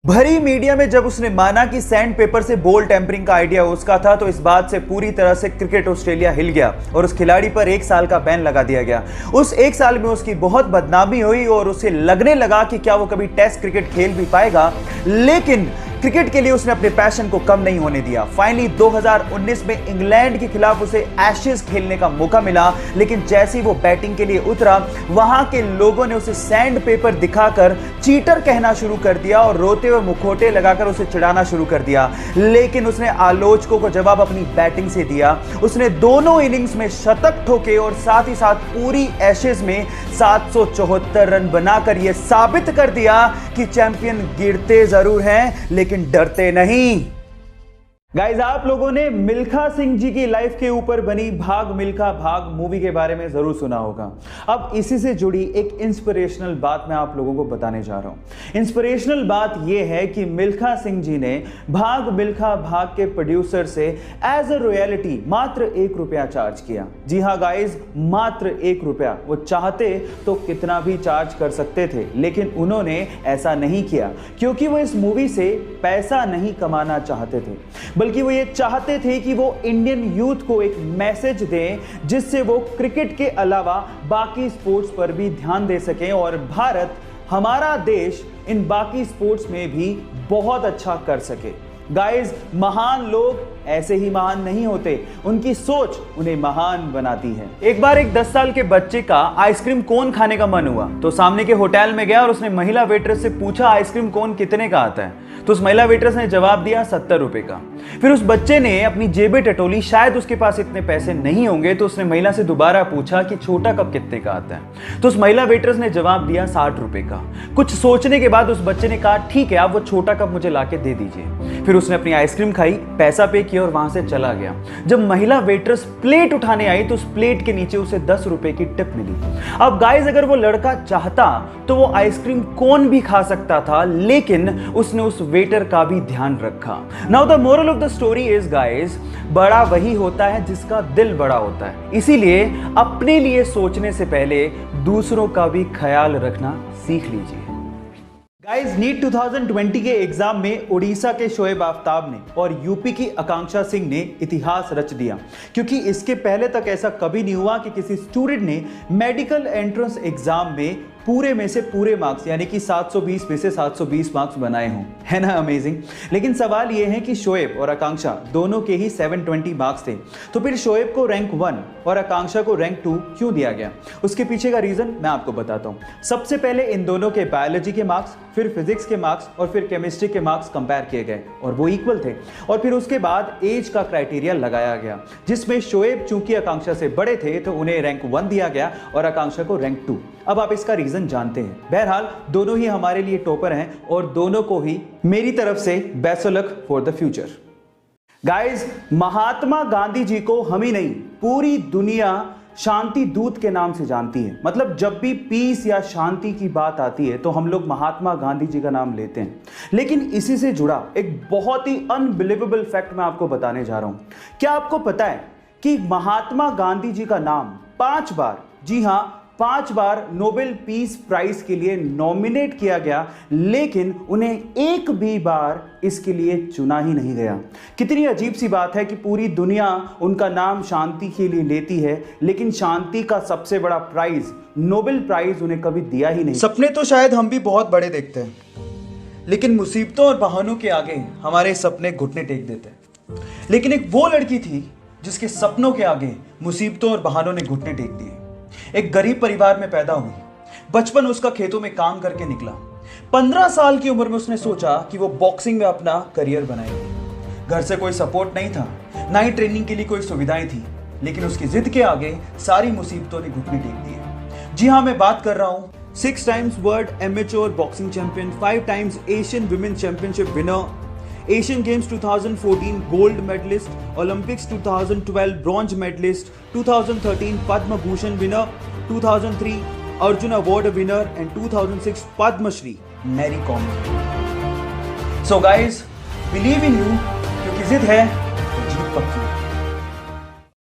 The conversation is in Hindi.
भरी मीडिया में जब उसने माना कि सैंड पेपर से बॉल टेम्परिंग का आइडिया उसका था तो इस बात से पूरी तरह से क्रिकेट ऑस्ट्रेलिया हिल गया और उस खिलाड़ी पर 1 साल का बैन लगा दिया गया। उस 1 साल में उसकी बहुत बदनामी हुई और उसे लगने लगा कि क्या वो कभी टेस्ट क्रिकेट खेल भी पाएगा, लेकिन क्रिकेट के लिए उसने अपने पैशन को कम नहीं होने दिया। फाइनली 2019 में इंग्लैंड के खिलाफ उसे एशेज खेलने का मौका मिला, लेकिन जैसे ही वो बैटिंग के लिए उतरा वहां के लोगों ने उसे सैंड पेपर दिखाकर चीटर कहना शुरू कर दिया और रोते हुए मुखौटे लगाकर उसे चिढ़ाना शुरू कर दिया। लेकिन उसने आलोचकों को जवाब अपनी बैटिंग से दिया। उसने दोनों इनिंग्स में शतक ठोके और साथ ही साथ पूरी एशेज में 774 रन बनाकर यह साबित कर दिया कि चैंपियन गिरते जरूर हैं लेकिन डरते नहीं। गाइज, आप लोगों ने मिल्खा सिंह जी की लाइफ के ऊपर बनी भाग मिल्खा भाग मूवी के बारे में जरूर सुना होगा। अब इसी से जुड़ी एक इंस्पिरेशनल बात मैं आप लोगों को बताने जा रहा हूं। इंस्पिरेशनल बात यह है कि मिल्खा सिंह जी ने भाग मिल्खा भाग के प्रोड्यूसर से एज अ रॉयल्टी मात्र 1 रुपया चार्ज किया। जी हां गाइज, मात्र 1 रुपया। वो चाहते तो कितना भी चार्ज कर सकते थे, लेकिन उन्होंने ऐसा नहीं किया क्योंकि वो इस मूवी से पैसा नहीं कमाना चाहते थे, बल्कि वो ये चाहते थे कि वो इंडियन यूथ को एक मैसेज दें जिससे वो क्रिकेट के अलावा बाकी स्पोर्ट्स पर भी ध्यान दे सकें और भारत, हमारा देश, इन बाकी स्पोर्ट्स में भी बहुत अच्छा कर सके। गाइज, महान लोग ऐसे ही महान नहीं होते, उनकी सोच उन्हें महान बनाती है। एक बार एक 10 साल के बच्चे का आइसक्रीम कोन खाने का मन हुआ तो सामने के होटल में गया और उसने महिला वेट्रेस से पूछा आइसक्रीम कोन कितने का आता है। तो उस महिला वेट्रेस ने जवाब दिया 70 रुपए का। फिर उस बच्चे ने अपनी जेबें टटोली, शायद उसके पास इतने पैसे नहीं होंगे, तो उसने महिला से दोबारा पूछा कि छोटा कप कितने का आता है। तो उस महिला वेट्रेस ने जवाब दिया 60 रुपए का। कुछ सोचने के बाद उस बच्चे ने कहा ठीक है, आप वो छोटा कप मुझे लाके दे दीजिए। फिर उसने अपनी आइसक्रीम खाई, पैसा पे किया और वहां से चला गया। जब महिला वेट्रेस प्लेट उठाने आई तो उस प्लेट के नीचे उसे 10 रुपए की टिप मिली। अब गाइस, अगर वो लड़का चाहता तो वो आइसक्रीम कोन भी खा सकता था, लेकिन उसने उस वेटर का भी ध्यान रखा। Now the moral of the story is guys, बड़ा वही होता है जिसका दिल बड़ा होता है। इसीलिए अपने लिए सोचने से पहले दूसरों का भी ख्याल रखना सीख लीजिए। गाइस, नीट 2020 के एग्जाम में उड़ीसा के शोएब आफ्ताब ने और यूपी की आकांक्षा सिंह ने इतिहास रच दिया, क्योंकि इसके पहले तक ऐसा कभी नहीं हुआ कि किसी स्टूडेंट ने मेडिकल एंट्रेंस एग्जाम में पूरे में से पूरे मार्क्स यानी कि 720 में से 720 मार्क्स बनाए हों। है ना अमेजिंग? लेकिन सवाल यह है कि शोएब और आकांक्षा दोनों के ही 720 मार्क्स थे, तो फिर शोएब को रैंक 1 और आकांक्षा को रैंक 2 क्यों दिया गया? उसके पीछे का रीजन मैं आपको बताता हूं। सबसे पहले इन दोनों के बायोलॉजी के मार्क्स, फिर फिजिक्स के मार्क्स और फिर केमिस्ट्री के मार्क्स कंपेयर किए गए और वो इक्वल थे। और फिर उसके बाद एज का क्राइटेरिया लगाया गया, जिसमें शोएब चूंकि आकांक्षा से बड़े थे तो उन्हें रैंक 1 दिया गया और आकांक्षा को रैंक 2। अब आप इसका रीजन जानते हैं। बहरहाल दोनों ही हमारे लिए टॉपर हैं और दोनों को ही मेरी तरफ से best of luck for the future. Guys, Mahatma Gandhi ji को हम ही नहीं, पूरी दुनिया शांति दूत के नाम से जानती है। मतलब जब भी पीस या शांति की बात आती है तो हम लोग महात्मा गांधी जी का नाम लेते हैं। लेकिन इसी से जुड़ा एक बहुत ही अनबिलीवेबल फैक्ट मैं आपको बताने जा रहा हूं। क्या आपको पता है कि महात्मा गांधी जी का नाम 5 बार, जी हां 5 बार नोबेल पीस प्राइज के लिए नॉमिनेट किया गया, लेकिन उन्हें एक भी बार इसके लिए चुना ही नहीं गया। कितनी अजीब सी बात है कि पूरी दुनिया उनका नाम शांति के लिए लेती है, लेकिन शांति का सबसे बड़ा प्राइज, नोबेल प्राइज, उन्हें कभी दिया ही नहीं। सपने तो शायद हम भी बहुत बड़े देखते हैं, लेकिन मुसीबतों और बहानों के आगे हमारे सपने घुटने टेक देते हैं। लेकिन एक वो लड़की थी जिसके सपनों के आगे मुसीबतों और बहानों ने घुटने टेक दिए। एक गरीब परिवार में पैदा हुई, बचपन उसका खेतों में काम करके निकला। 15 साल की उम्र में उसने सोचा कि वो बॉक्सिंग में अपना करियर बनाएगी। घर से कोई सपोर्ट नहीं था, ना ही ट्रेनिंग के लिए कोई सुविधाएं थी, लेकिन उसकी जिद के आगे सारी मुसीबतों ने घुटने टेक दिए। जी हां, मैं बात कर रहा हूं 6 times world amateur boxing champion, 5 times Asian women championship winner, Asian games 2014 gold medalist, Olympics 2012 bronze medalist, 2013 Padma Bhushan winner, 2003 Arjun award winner and 2006 Padmashri, Mary Kom. So guys, believe in you, क्योंकि जिद है तो जीत पक्की।